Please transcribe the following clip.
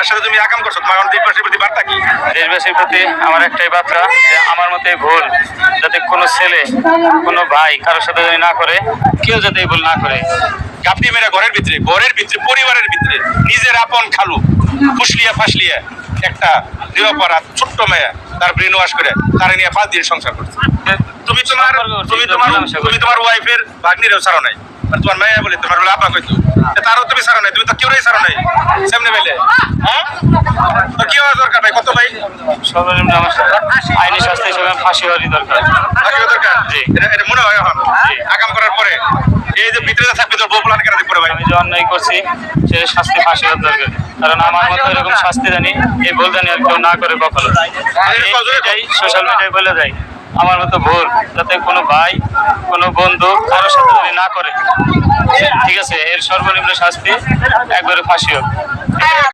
সাথে তুমি আকাম করছো, তোমার দেশবাসীর প্রতি বার্তা কি? দেশবাসীর প্রতি আমার একটাই বার্তা যে আমার মতে ভুল যাতে কোনো ছেলে কোনো ভাই কারোর সাথে যদি না করে, কেউ যাতে এই ভুল না করে। গাপটি মেরা ঘরের ভিতরে পরিবারের ভিতরে নিজের আপন খালু ফাসলিয়া একটা নিরপরাধ ছোট্ট মেয়ে তার ব্রেন ওয়াশ করে তার নিয়ে 5 দিন সংসার করছে। তুমি তোমার ওয়াইফের ভাগ্নিরেও ছাড়ো নাই, মানে তোমার মেয়ে বলে তোমার বলে আপা কইতো, তারও তুমি ছাড়ো নাই, তুমি তো কেউই ছাড়ো নাই সামনে বেলে। হ্যাঁ, তো কি হওয়া দরকার ভাই? কত ভাই? সর্বনিম্ন আমার আইনি শাস্তি হিসেবে ফাঁসি হওয়ারই দরকার। ফাঁসি হওয়া দরকার। জি। এটা মনে হয় এখন আকাম করার পরে এই যে ভিতরে থাকবে তোর বউ প্লান করে দেখবে ভাই। আমি যে অন্যায় করছি সে শাস্তি ফাঁসি হওয়ার দরকার, কারণ আমার মতো এরকম শাস্তি জানি এই ভুল জানি আর কেউ না করে কখনো। এটাই সোশ্যাল মিডিয়ায় বলে যায় আমার মতো ভুল যাতে কোনো ভাই কোনো বন্ধু কারোর সাথে যদি না করে, ঠিক আছে, এর সর্বনিম্ন শাস্তি একবারে ফাঁসি হোক।